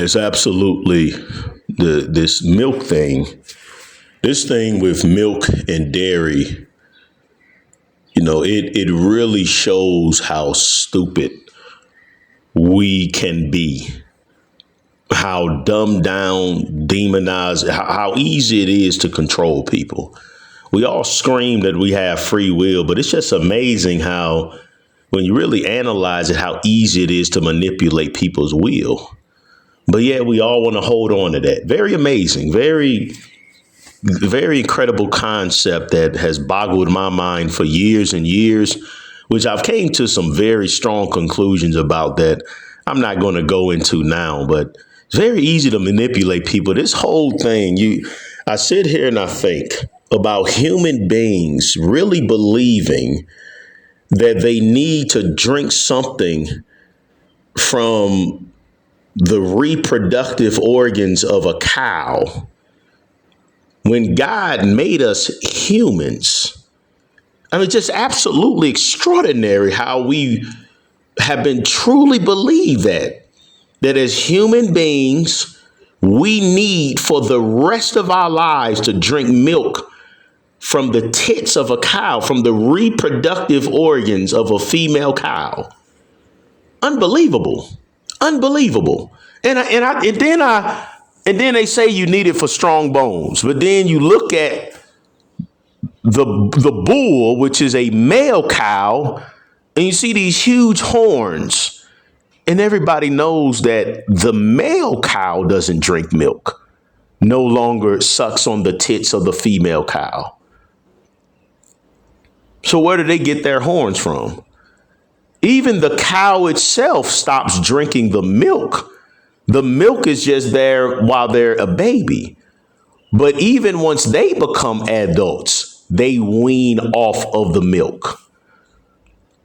Yes, absolutely. This milk thing, this thing with milk and dairy, it really shows how stupid we can be, how dumbed down, demonized, how easy it is to control people. We all scream that we have free will, but it's just amazing how, when you really analyze it, how easy it is to manipulate people's will. But yeah, we all want to hold on to that. Very amazing, very, very incredible concept that has boggled my mind for years and years, which I've came to some very strong conclusions about that I'm not going to go into now, but it's very easy to manipulate people. This whole thing, I sit here and I think about human beings really believing that they need to drink something from the reproductive organs of a cow when God made us humans. I mean, just absolutely extraordinary how we have been truly believed that as human beings, we need for the rest of our lives to drink milk from the tits of a cow, from the reproductive organs of a female cow. Unbelievable. Unbelievable. And then they say you need it for strong bones. But then you look at the bull, which is a male cow, and you see these huge horns. And everybody knows that the male cow doesn't drink milk, no longer sucks on the tits of the female cow. So where do they get their horns from? Even the cow itself stops drinking the milk. The milk is just there while they're a baby. But even once they become adults, they wean off of the milk.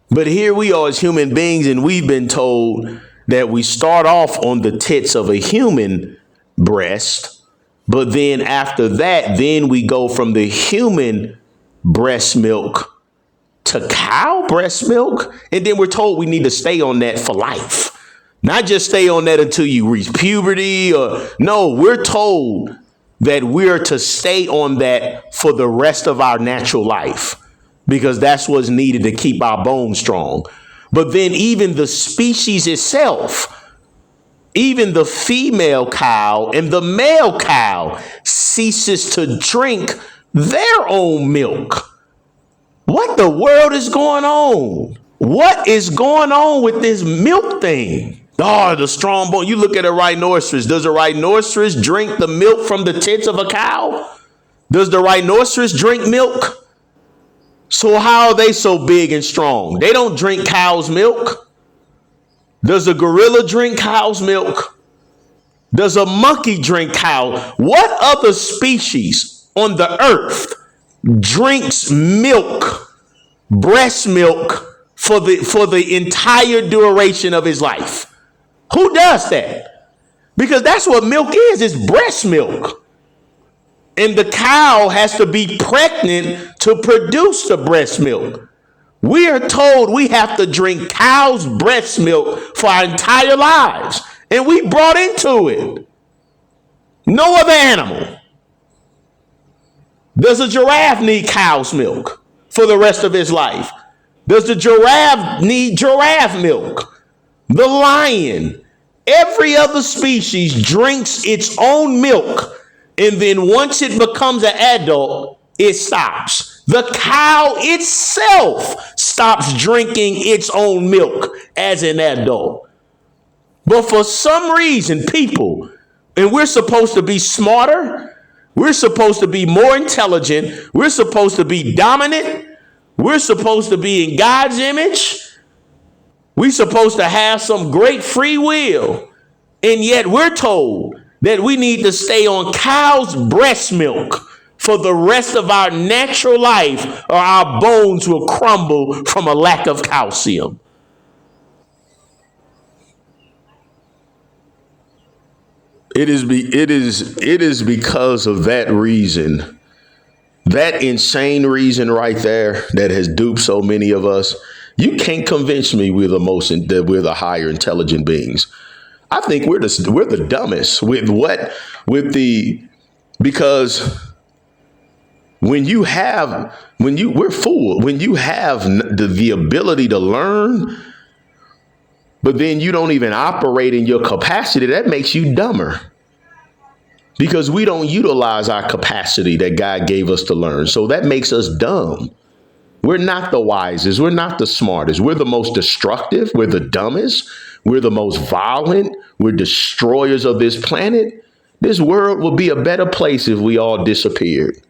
But here we are as human beings, and we've been told that we start off on the tits of a human breast. But then after that, then we go from the human breast milk to cow breast milk. And then we're told we need to stay on that for life. Not just stay on that until you reach puberty no, we're told that we're to stay on that for the rest of our natural life, because that's what's needed to keep our bones strong. But then even the species itself, even the female cow and the male cow ceases to drink their own milk. What the world is going on? What is going on with this milk thing? Oh, the strong bone. You look at a rhinoceros. Does a rhinoceros drink the milk from the tits of a cow? Does the rhinoceros drink milk? So how are they so big and strong? They don't drink cow's milk. Does a gorilla drink cow's milk? Does a monkey drink cow? What other species on the earth drinks milk, breast milk, for the entire duration of his life? Who does that? Because that's what milk is. It's breast milk. And the cow has to be pregnant to produce the breast milk. We are told we have to drink cow's breast milk for our entire lives. And we brought into it. No other animal. Does a giraffe need cow's milk for the rest of his life? Does the giraffe need giraffe milk? The lion, every other species drinks its own milk, and then once it becomes an adult, it stops. The cow itself stops drinking its own milk as an adult. But for some reason, people, and we're supposed to be smarter, we're supposed to be more intelligent, we're supposed to be dominant, we're supposed to be in God's image, we're supposed to have some great free will, and yet we're told that we need to stay on cow's breast milk for the rest of our natural life, or our bones will crumble from a lack of calcium. It is because of that reason, that insane reason right there, that has duped so many of us. You can't convince me we're the higher intelligent beings. I think we're the dumbest because we're fooled when you have the ability to learn, but then you don't even operate in your capacity. That makes you dumber because we don't utilize our capacity that God gave us to learn. So that makes us dumb. We're not the wisest. We're not the smartest. We're the most destructive. We're the dumbest. We're the most violent. We're destroyers of this planet. This world would be a better place if we all disappeared.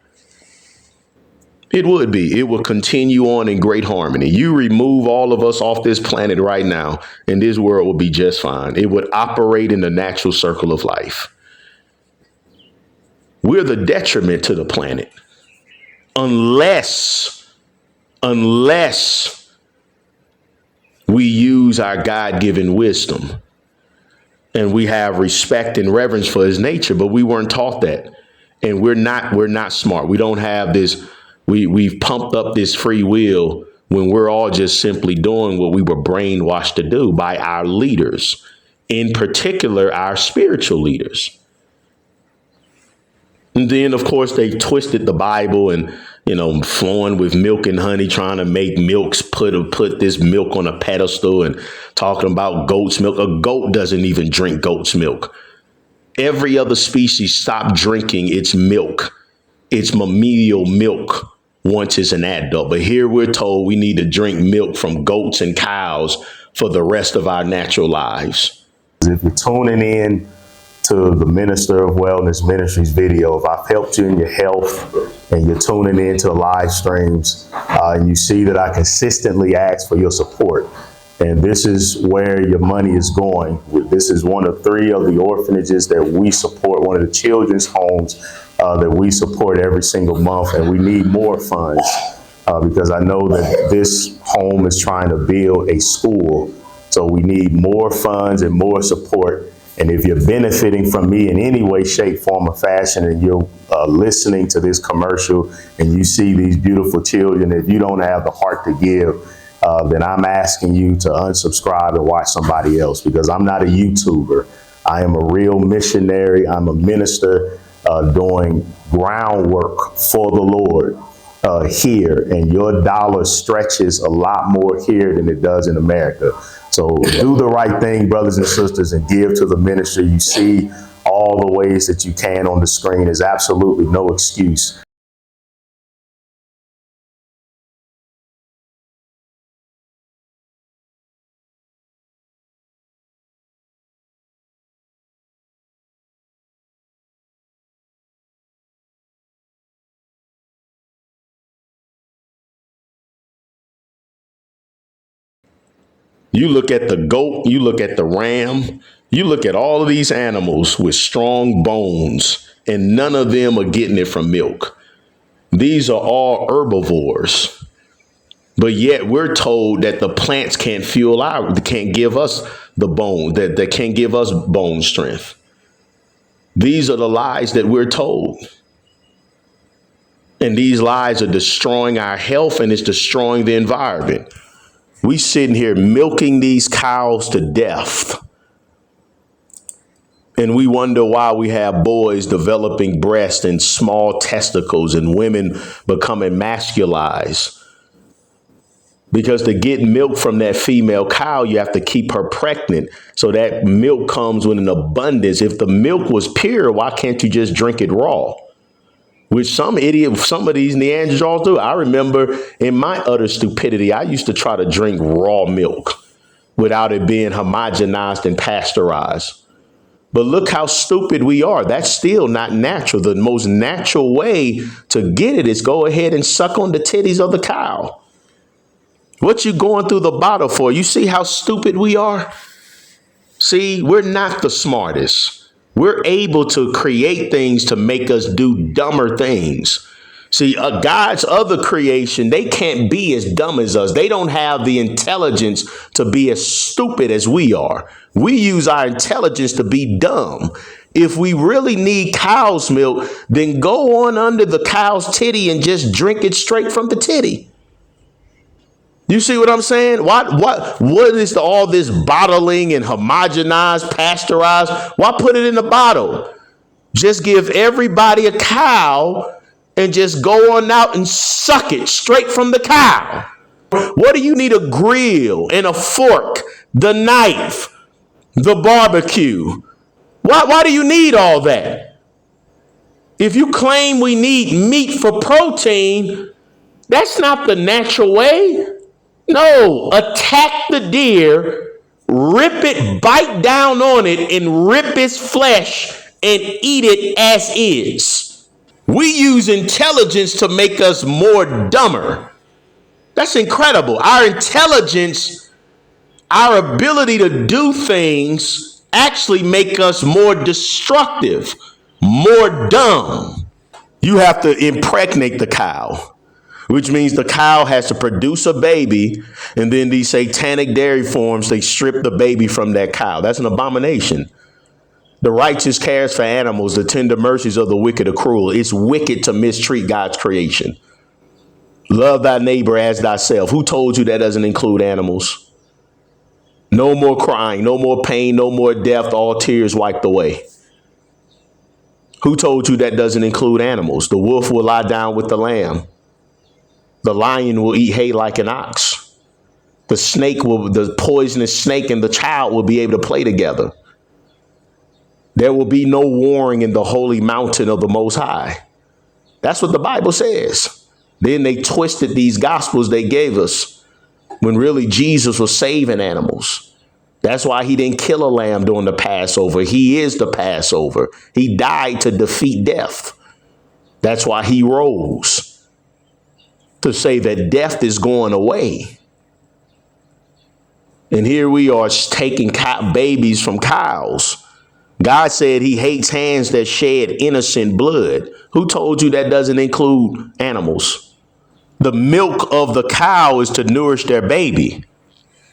It would be. It would continue on in great harmony. You remove all of us off this planet right now, and this world would be just fine. It would operate in the natural circle of life. We're the detriment to the planet. Unless we use our God-given wisdom and we have respect and reverence for his nature, but we weren't taught that. And we're not smart. We don't have this. We've pumped up this free will when we're all just simply doing what we were brainwashed to do by our leaders, in particular, our spiritual leaders. And then, of course, they twisted the Bible and, flowing with milk and honey, trying to make milks put this milk on a pedestal and talking about goat's milk. A goat doesn't even drink goat's milk. Every other species stopped drinking its milk, its mammalian milk, once it's an adult. But here we're told we need to drink milk from goats and cows for the rest of our natural lives. If you're tuning in to the Minister of Wellness Ministries video, if I've helped you in your health and you're tuning in to live streams and you see that I consistently ask for your support, and this is where your money is going. This is one of 3 of the orphanages that we support, one of the children's homes that we support every single month, and we need more funds because I know that this home is trying to build a school, so we need more funds and more support. And if you're benefiting from me in any way, shape, form, or fashion, and you're listening to this commercial and you see these beautiful children, if you don't have the heart to give, then I'm asking you to unsubscribe and watch somebody else, because I'm not a YouTuber. I am a real missionary. I'm a minister doing groundwork for the Lord here, and your dollar stretches a lot more here than it does in America. So do the right thing, brothers and sisters, and give to the ministry. You see all the ways that you can on the screen. There's absolutely no excuse. You look at the goat, you look at the ram, you look at all of these animals with strong bones, and none of them are getting it from milk. These are all herbivores. But yet we're told that the plants can't can't give us the bone, that can't give us bone strength. These are the lies that we're told. And these lies are destroying our health, and it's destroying the environment. We sitting here milking these cows to death. And we wonder why we have boys developing breasts and small testicles and women becoming masculized. Because to get milk from that female cow, you have to keep her pregnant. So that milk comes with an abundance. If the milk was pure, why can't you just drink it raw? Which some of these Neanderthals do. I remember in my utter stupidity, I used to try to drink raw milk without it being homogenized and pasteurized. But look how stupid we are. That's still not natural. The most natural way to get it is go ahead and suck on the titties of the cow. What you going through the bottle for? You see how stupid we are? See, we're not the smartest. We're able to create things to make us do dumber things. See, God's other creation, they can't be as dumb as us. They don't have the intelligence to be as stupid as we are. We use our intelligence to be dumb. If we really need cow's milk, then go on under the cow's titty and just drink it straight from the titty. You see what I'm saying? What is all this bottling and homogenized, pasteurized? Why put it in a bottle? Just give everybody a cow and just go on out and suck it straight from the cow. What do you need a grill and a fork, the knife, the barbecue? Why do you need all that? If you claim we need meat for protein, that's not the natural way. No, attack the deer, rip it, bite down on it, and rip its flesh and eat it as is. We use intelligence to make us more dumber. That's incredible. Our intelligence, our ability to do things actually make us more destructive, more dumb. You have to impregnate the cow, which means the cow has to produce a baby, and then these satanic dairy farms, they strip the baby from that cow. That's an abomination. The righteous cares for animals. The tender mercies of the wicked are cruel. It's wicked to mistreat God's creation. Love thy neighbor as thyself. Who told you that doesn't include animals? No more crying, no more pain, no more death, all tears wiped away. Who told you that doesn't include animals? The wolf will lie down with the lamb. The lion will eat hay like an ox. The poisonous snake and the child will be able to play together. There will be no warring in the holy mountain of the Most High. That's what the Bible says. Then they twisted these gospels they gave us when really Jesus was saving animals. That's why he didn't kill a lamb during the Passover. He is the Passover. He died to defeat death. That's why he rose, to say that death is going away. And here we are taking babies from cows. God said he hates hands that shed innocent blood. Who told you that doesn't include animals? The milk of the cow is to nourish their baby.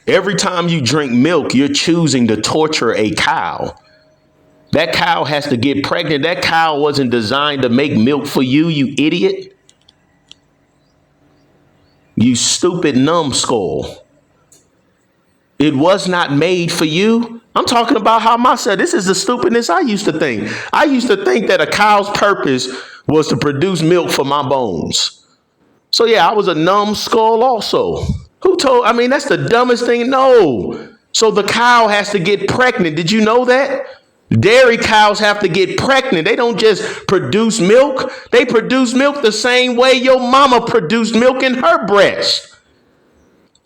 Every time you drink milk, you're choosing to torture a cow. That cow has to get pregnant. That cow wasn't designed to make milk for you, you idiot. You stupid numbskull. It was not made for you. I'm talking about how myself, this is the stupidness I used to think. I used to think that a cow's purpose was to produce milk for my bones. So yeah, I was a numbskull also. That's the dumbest thing. No. So the cow has to get pregnant. Did you know that? Dairy cows have to get pregnant. They don't just produce milk. They produce milk the same way your mama produced milk in her breast.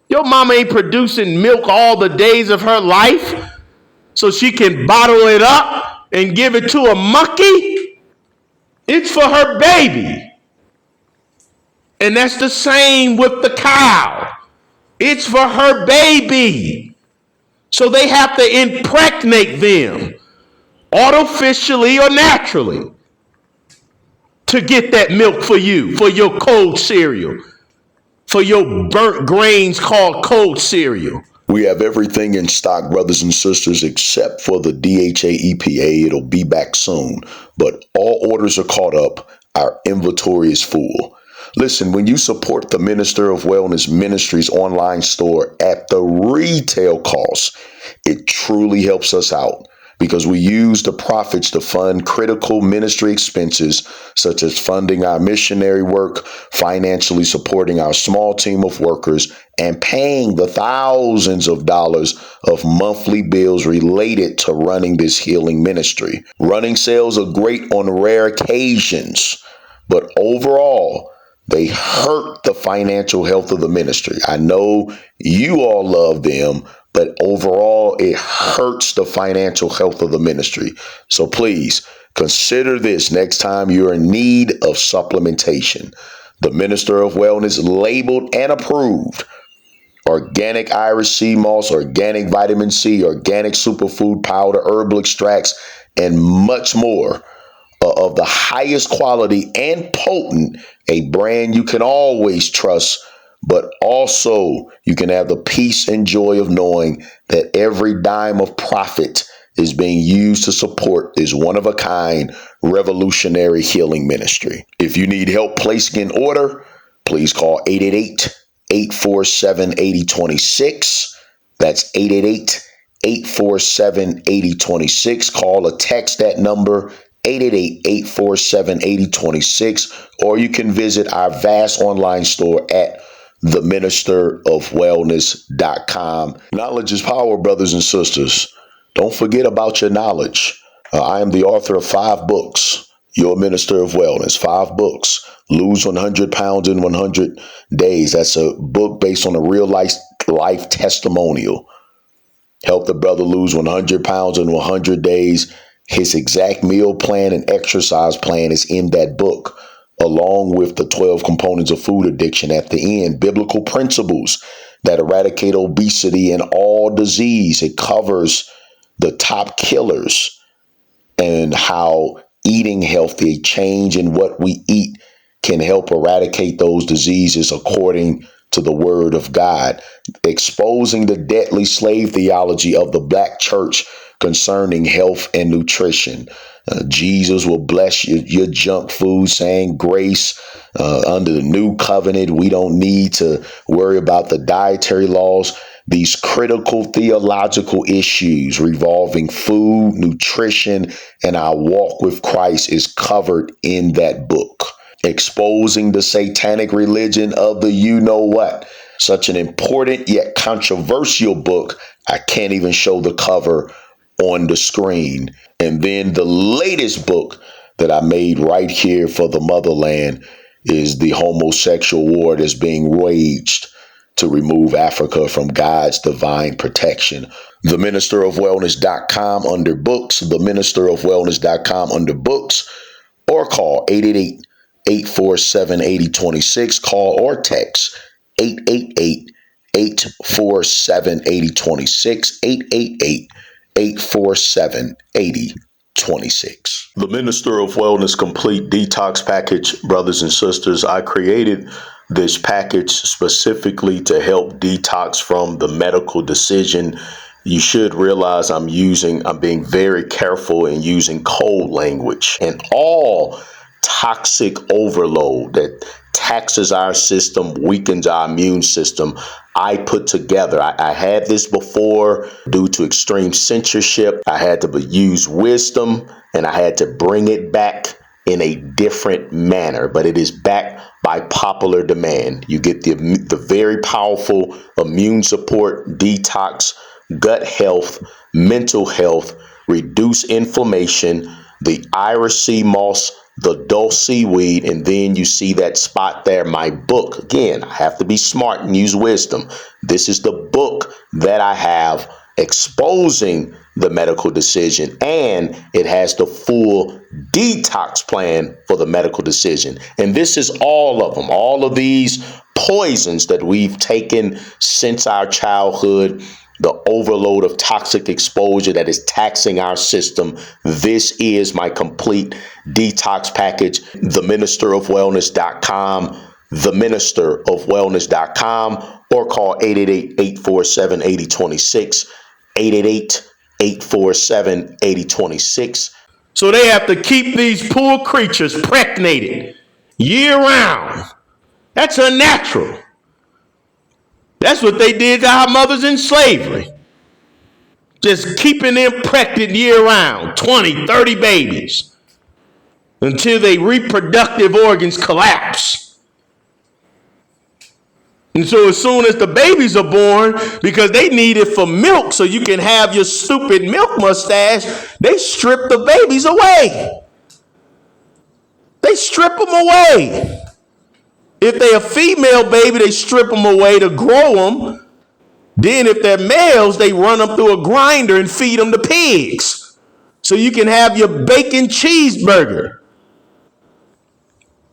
Your mama ain't producing milk all the days of her life so she can bottle it up and give it to a monkey. It's for her baby. And that's the same with the cow. It's for her baby. So they have to impregnate them, artificially or naturally, to get that milk for you, for your cold cereal, for your burnt grains called cold cereal. We have everything in stock, brothers and sisters, except for the DHA EPA. It'll be back soon, but all orders are caught up. Our inventory is full. Listen, when you support the Minister of Wellness Ministries online store at the retail cost, it truly helps us out because we use the profits to fund critical ministry expenses, such as funding our missionary work, financially supporting our small team of workers, and paying the thousands of dollars of monthly bills related to running this healing ministry. Running sales are great on rare occasions, but overall, they hurt the financial health of the ministry. I know you all love them, but overall, it hurts the financial health of the ministry. So please consider this next time you're in need of supplementation. The Minister of Wellness labeled and approved organic Irish sea moss, organic vitamin C, organic superfood powder, herbal extracts, and much more of the highest quality and potent, a brand you can always trust, but also you can have the peace and joy of knowing that every dime of profit is being used to support this one-of-a-kind revolutionary healing ministry. If you need help placing an order, please call 888-847-8026. That's 888-847-8026. Call or text that number, 888-847-8026, or you can visit our vast online store at theministerofwellness.com. Knowledge is power, brothers and sisters. Don't forget about your knowledge. I am the author of 5 books. Your Minister of Wellness, 5 books. Lose 100 pounds in 100 days. That's a book based on a real life testimonial. Help the brother lose 100 pounds in 100 days. His exact meal plan and exercise plan is in that book, along with the 12 components of food addiction at the end. Biblical principles that eradicate obesity and all disease. It covers the top killers and how eating healthy, change in what we eat, can help eradicate those diseases according to the word of God. Exposing the deadly slave theology of the black church concerning health and nutrition. Jesus will bless your junk food, saying grace under the new covenant. We don't need to worry about the dietary laws. These critical theological issues revolving food, nutrition, and our walk with Christ is covered in that book. Exposing the satanic religion of the you-know-what. Such an important yet controversial book, I can't even show the cover on the screen. And then the latest book that I made right here for the motherland is The Homosexual War That's Being Waged to Remove Africa from God's Divine Protection. TheMinisterofWellness.com under books, TheMinisterofWellness.com under books, or call 888-847-8026. Call or text 888-847-8026, 888-847-8026. The Minister of Wellness Complete Detox Package, brothers and sisters. I created this package specifically to help detox from the medical decision. You should realize I'm being very careful in using code language, and all toxic overload that taxes our system, weakens our immune system, I put together. I had this before due to extreme censorship. I had to use wisdom, and I had to bring it back in a different manner, but it is back by popular demand. You get the very powerful immune support, detox, gut health, mental health, reduce inflammation, the Irish sea moss, the dulse seaweed, and then you see that spot there, my book. Again, I have to be smart and use wisdom. This is the book that I have exposing the medical decision, and it has the full detox plan for the medical decision. And this is all of them, all of these poisons that we've taken since our childhood, the overload of toxic exposure that is taxing our system. This is my complete detox package. TheMinisterofWellness.com, TheMinisterofWellness.com, or call 888-847-8026, 888-847-8026. So they have to keep these poor creatures pregnated year round. That's unnatural. That's what they did to our mothers in slavery. Just keeping them pregnant year round, 20, 30 babies, until their reproductive organs collapse. And so as soon as the babies are born, because they need it for milk so you can have your stupid milk mustache, they strip the babies away. They strip them away. If they're a female baby, they strip them away to grow them. Then if they're males, they run them through a grinder and feed them to pigs so you can have your bacon cheeseburger.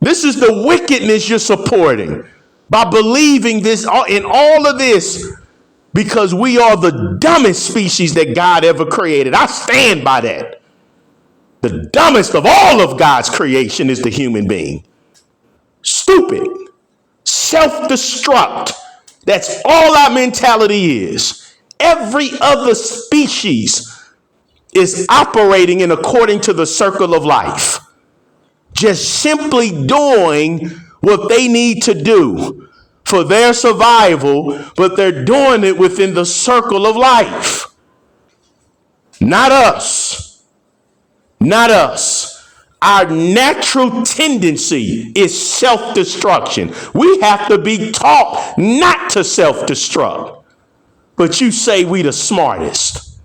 This is the wickedness you're supporting by believing this in all of this, because we are the dumbest species that God ever created. I stand by that. The dumbest of all of God's creation is the human being. Stupid. Self-destruct. That's all our mentality is. Every other species is operating in according to the circle of life, just simply doing what they need to do. for their survival, but they're doing it within the circle of life. Not us. Not us. Our natural tendency is self-destruction. We have to be taught not to self-destruct. But you say we the smartest.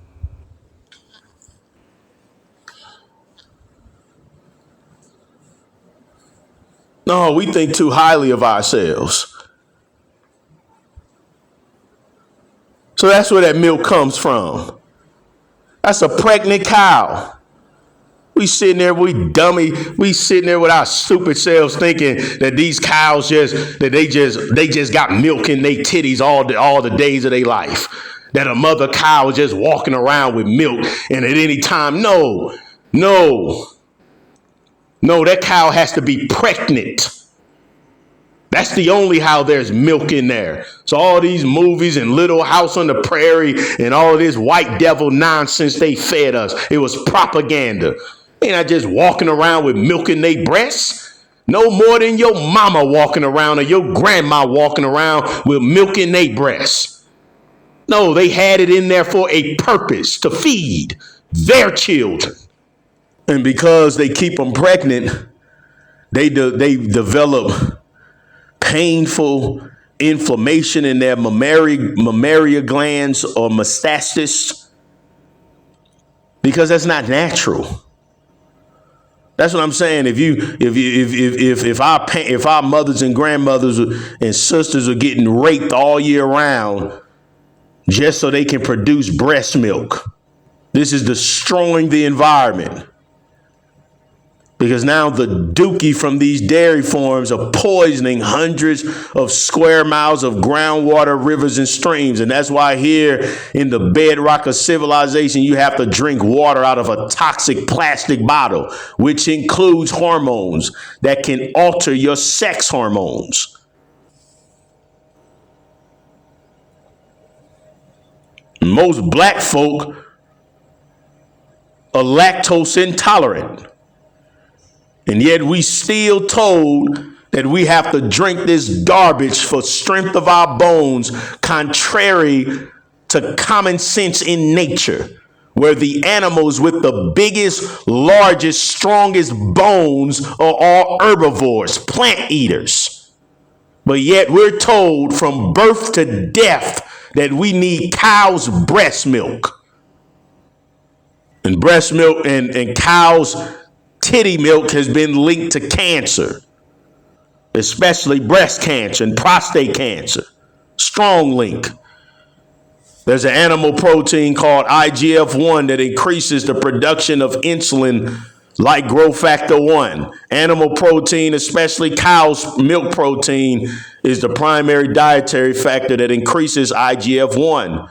No, we think too highly of ourselves. So that's where that milk comes from. That's a pregnant cow. We sitting there, we sitting there with our stupid selves thinking that these cows they just got milk in their titties all the days of their life. That a mother cow is just walking around with milk, and at any time, no, that cow has to be pregnant. That's the only how there's milk in there. So all these movies and Little House on the Prairie and all this white devil nonsense they fed us, it was propaganda. They're not just walking around with milk in their breasts. No more than your mama walking around or your grandma walking around with milk in their breasts. No, they had it in there for a purpose, to feed their children. And because they keep them pregnant, they develop painful inflammation in their mammaria glands or metastasis, because that's not natural. That's what I'm saying. If our mothers and grandmothers and sisters are getting raped all year round just so they can produce breast milk, this is destroying the environment. Because now the dookie from these dairy farms are poisoning hundreds of square miles of groundwater, rivers, and streams. And that's why here in the bedrock of civilization, you have to drink water out of a toxic plastic bottle, which includes hormones that can alter your sex hormones. Most black folk are lactose intolerant. And yet we still told that we have to drink this garbage for strength of our bones, contrary to common sense in nature, where the animals with the biggest, largest, strongest bones are all herbivores, plant eaters. But yet we're told from birth to death that we need cow's breast milk. And breast milk and cow's titty milk has been linked to cancer, especially breast cancer and prostate cancer. Strong link. There's an animal protein called IGF-1 that increases the production of insulin like growth factor 1. Animal protein, especially cow's milk protein, is the primary dietary factor that increases IGF-1.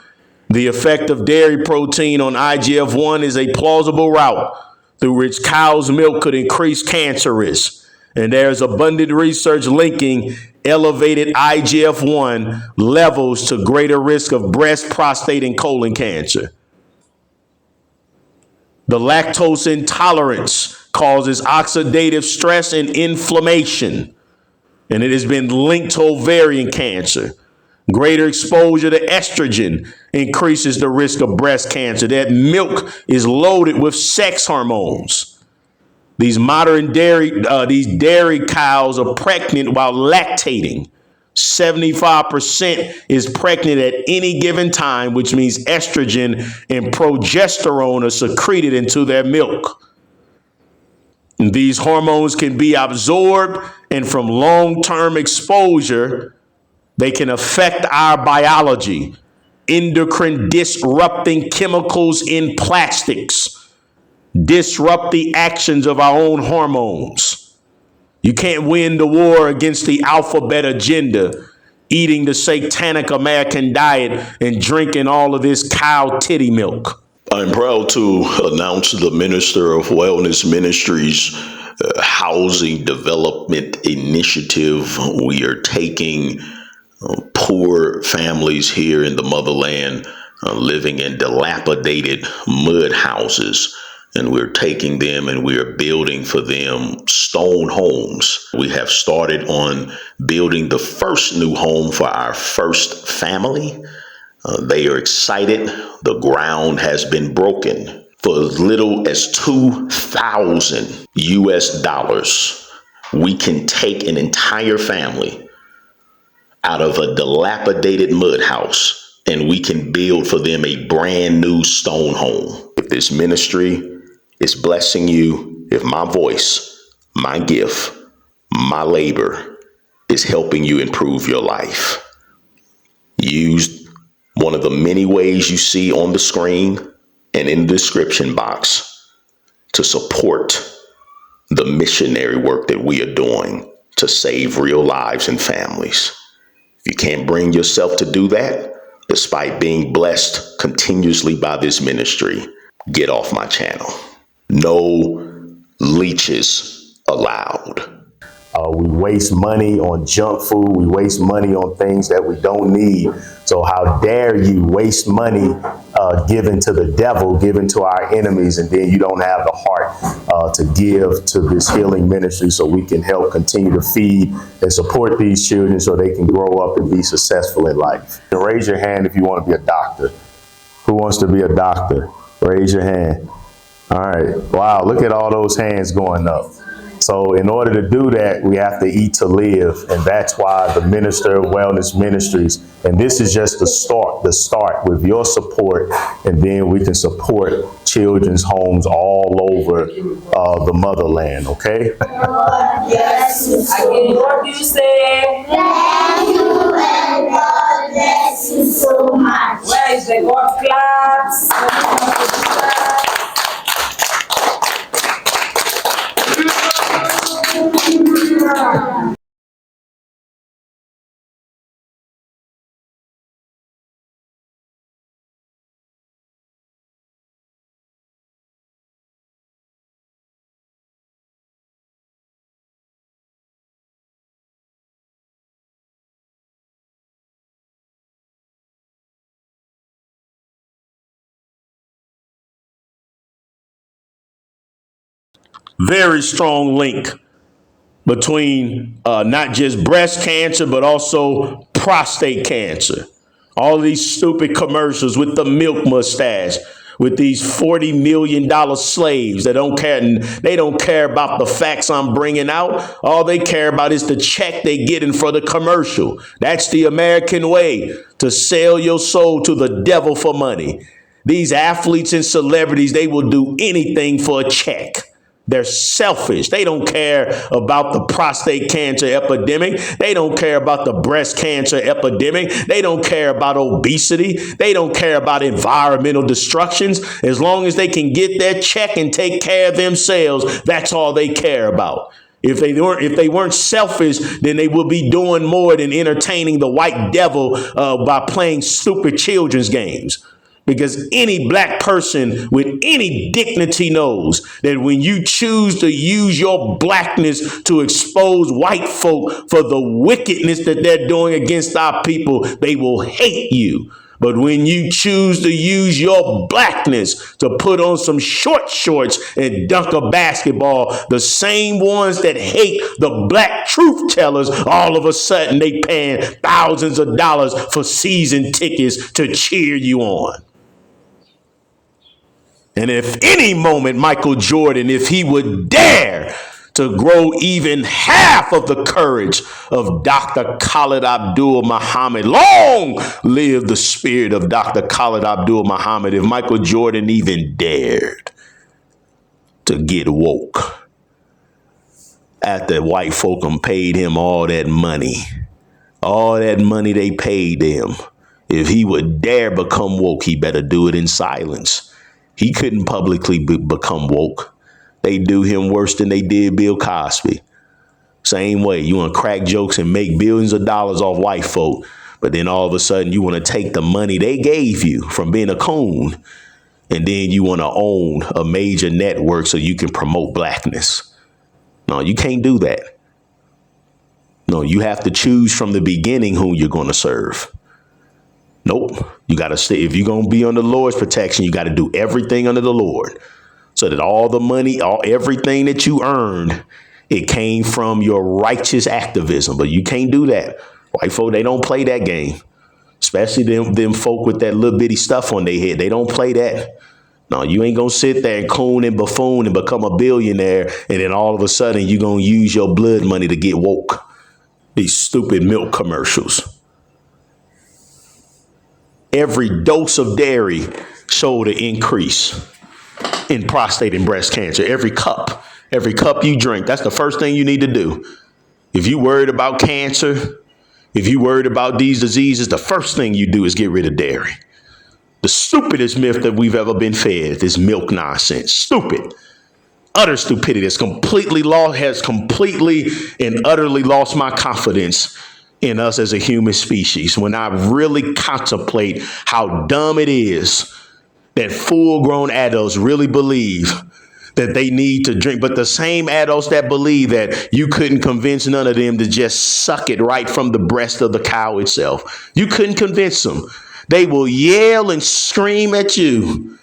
The effect of dairy protein on IGF-1 is a plausible route through which cow's milk could increase cancer risk. And there's abundant research linking elevated IGF-1 levels to greater risk of breast, prostate, and colon cancer. The lactose intolerance causes oxidative stress and inflammation, and it has been linked to ovarian cancer. Greater exposure to estrogen increases the risk of breast cancer. That milk is loaded with sex hormones. These dairy cows are pregnant while lactating. 75% is pregnant at any given time, which means estrogen and progesterone are secreted into their milk. And these hormones can be absorbed, and from long-term exposure, they can affect our biology. Endocrine disrupting chemicals in plastics disrupt the actions of our own hormones. You can't win the war against the alphabet agenda, eating the satanic American diet and drinking all of this cow titty milk. I'm proud to announce the Minister of Wellness Ministries housing development initiative. We are taking poor families here in the motherland living in dilapidated mud houses And we're taking them and we're building for them stone homes. We have started on building the first new home for our first family. They are excited. The ground has been broken. For as little as $2,000 we can take an entire family out of a dilapidated mud house and we can build for them a brand new stone home. If this ministry is blessing you, if my voice, my gift, my labor is helping you improve your life, use one of the many ways you see on the screen and in the description box to support the missionary work that we are doing to save real lives and families. If you can't bring yourself to do that, despite being blessed continuously by this ministry, get off my channel. No leeches allowed. We waste money on junk food. We waste money on things that we don't need. So how dare you waste money given to the devil, given to our enemies, and then you don't have the heart to give to this healing ministry so we can help continue to feed and support these children so they can grow up and be successful in life. And raise your hand if you want to be a doctor. Who wants to be a doctor? Raise your hand. All right. Wow, look at all those hands going up. So in order to do that, we have to eat to live. And that's why the Minister of Wellness Ministries, and this is just the start with your support. And then we can support children's homes all over the motherland. Okay. Yes. Again, what do you say? Thank you and God bless you so much. Where is the God claps? Very strong link between not just breast cancer, but also prostate cancer. All of these stupid commercials with the milk mustache, with these $40 million slaves that don't care. They don't care about the facts I'm bringing out. All they care about is the check they getting for the commercial. That's the American way, to sell your soul to the devil for money. These athletes and celebrities, they will do anything for a check. They're selfish. They don't care about the prostate cancer epidemic. They don't care about the breast cancer epidemic. They don't care about obesity. They don't care about environmental destructions. As long as they can get their check and take care of themselves, that's all they care about. If they weren't selfish, then they would be doing more than entertaining the white devil by playing stupid children's games. Because any black person with any dignity knows that when you choose to use your blackness to expose white folk for the wickedness that they're doing against our people, they will hate you. But when you choose to use your blackness to put on some short shorts and dunk a basketball, the same ones that hate the black truth tellers, all of a sudden they paying thousands of dollars for season tickets to cheer you on. And if any moment Michael Jordan, if he would dare to grow even half of the courage of Dr. Khalid Abdul Muhammad, long live the spirit of Dr. Khalid Abdul Muhammad, if Michael Jordan even dared to get woke after white folk paid him all that money they paid him, if he would dare become woke, he better do it in silence. He couldn't publicly become woke. They do him worse than they did Bill Cosby. Same way, you want to crack jokes and make billions of dollars off white folk, but then all of a sudden you want to take the money they gave you from being a coon, and then you want to own a major network so you can promote blackness. No, you can't do that. No, you have to choose from the beginning who you're going to serve. Nope. You got to stay. If you're going to be under the Lord's protection, you got to do everything under the Lord. so that all the money, everything that you earned, it came from your righteous activism. But you can't do that. White folk, they don't play that game, especially them folk with that little bitty stuff on their head. They don't play that. No, you ain't gonna sit there and coon and buffoon and become a billionaire, and then all of a sudden you gonna use your blood money to get woke. These stupid milk commercials. Every dose of dairy showed an increase in prostate and breast cancer. Every cup you drink, that's the first thing you need to do. If you worried about cancer, if you worried about these diseases, the first thing you do is get rid of dairy. The stupidest myth that we've ever been fed is milk nonsense. Stupid. Utter stupidity. Has completely and utterly lost my confidence in us as a human species when I really contemplate how dumb it is that full-grown adults really believe that they need to drink. But the same adults that believe that, you couldn't convince none of them to just suck it right from the breast of the cow itself. You couldn't convince them. They will yell and scream at you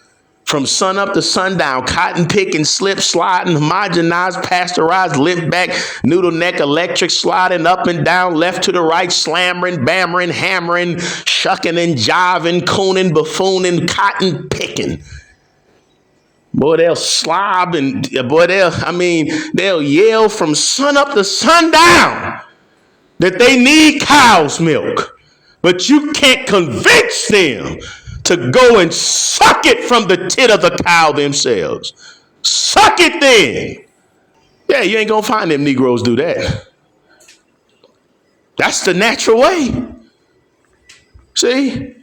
from sun up to sundown, cotton picking, slip sliding, homogenized, pasteurized, lift back, noodle neck, electric sliding up and down, left to the right, slammering, bammering, hammering, shucking and jiving, cooning, buffooning, cotton picking. Boy, they'll slob and they'll yell from sun up to sundown that they need cow's milk. But you can't convince them to go and suck it from the tit of the cow themselves. Suck it then. Yeah, you ain't gonna find them Negroes do that. That's the natural way. See?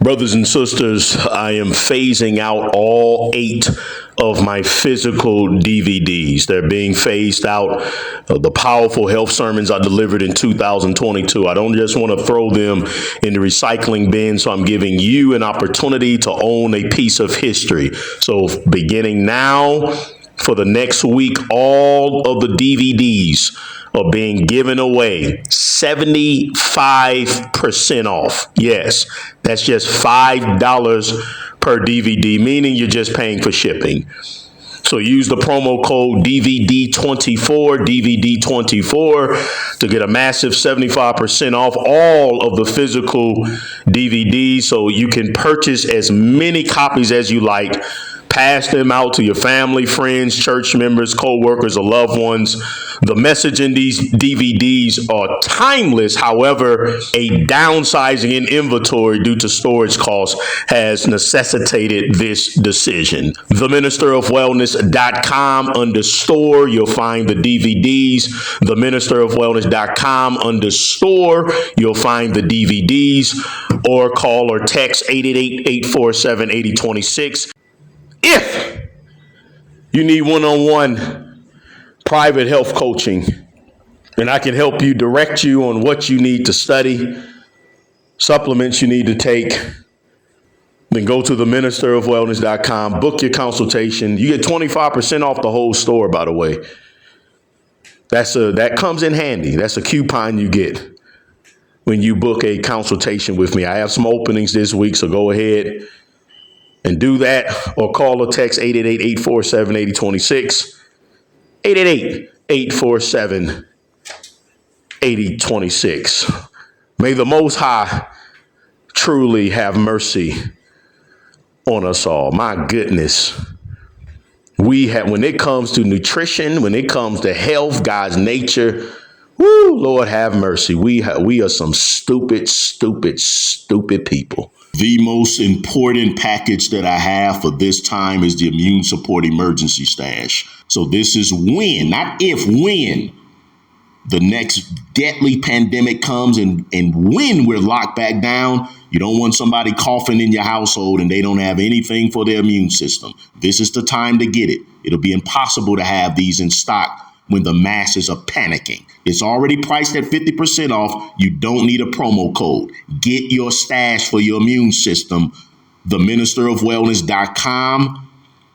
Brothers and sisters, I am phasing out all 8 of my physical DVDs. They're being phased out. The powerful health sermons I delivered in 2022. I don't just want to throw them in the recycling bin, so I'm giving you an opportunity to own a piece of history. So beginning now, for the next week, all of the DVDs are being given away 75% off. Yes, that's just $5 per DVD, meaning you're just paying for shipping. So use the promo code DVD24 to get a massive 75% off all of the physical DVDs, so you can purchase as many copies as you like. Pass them out to your family, friends, church members, co-workers, or loved ones. The message in these DVDs are timeless. However, a downsizing in inventory due to storage costs has necessitated this decision. TheMinisterofWellness.com under store, you'll find the DVDs. TheMinisterofWellness.com under store, you'll find the DVDs, or call or text 888-847-8026. If you need one-on-one private health coaching, and I can help you, direct you on what you need to study, supplements you need to take, then go to theministerofwellness.com, book your consultation. You get 25% off the whole store, by the way. That comes in handy. That's a coupon you get when you book a consultation with me. I have some openings this week, so go ahead and do that, or call or text 888-847-8026, 888-847-8026. May the Most High truly have mercy on us all. My goodness. When it comes to nutrition, when it comes to health, God's nature, woo, Lord have mercy. We are some stupid people. The most important package that I have for this time is the Immune Support Emergency Stash. So this is when, not if, when the next deadly pandemic comes and when we're locked back down. You don't want somebody coughing in your household and they don't have anything for their immune system. This is the time to get it. It'll be impossible to have these in stock when the masses are panicking. It's already priced at 50% off. You don't need a promo code. Get your stash for your immune system. TheMinisterofWellness.com.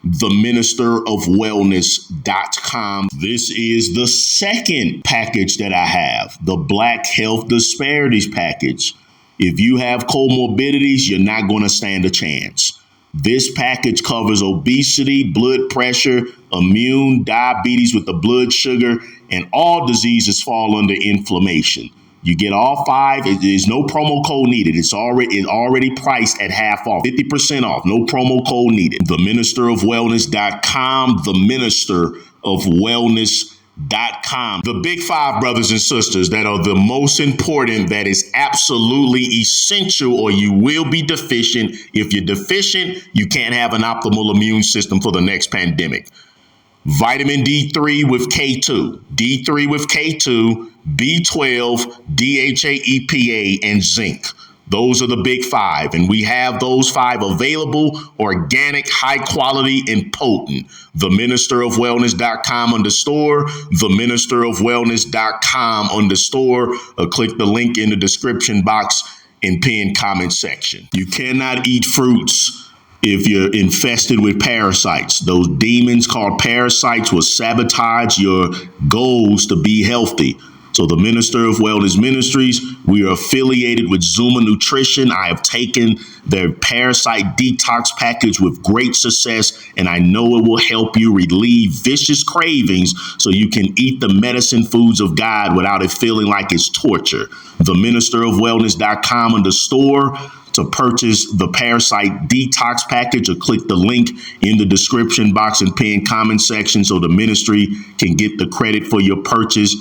TheMinisterofWellness.com. This is the second package that I have, the Black Health Disparities package. If you have comorbidities, you're not going to stand a chance. This package covers obesity, blood pressure, immune, diabetes with the blood sugar, and all diseases fall under inflammation. You get all 5. There's no promo code needed. It's already priced at half off, 50% off. No promo code needed. TheMinisterofWellness.com, TheMinisterofWellness.com. The big 5, brothers and sisters, that are the most important, that is absolutely essential, or you will be deficient. If you're deficient, you can't have an optimal immune system for the next pandemic. Vitamin D3 with K2, D3 with K2, B12, DHA, EPA, and zinc. Those are the big 5, and we have those 5 available, organic, high quality, and potent. TheMinisterofWellness.com on the store, TheMinisterofWellness.com on the store, or click the link in the description box and pinned comment section. You cannot eat fruits if you're infested with parasites. Those demons called parasites will sabotage your goals to be healthy. So the Minister of Wellness Ministries, we are affiliated with Zuma Nutrition. I have taken their parasite detox package with great success, and I know it will help you relieve vicious cravings so you can eat the medicine foods of God without it feeling like it's torture. TheMinisterofWellness.com on the store to purchase the parasite detox package, or click the link in the description box and pinned comment section so the ministry can get the credit for your purchase.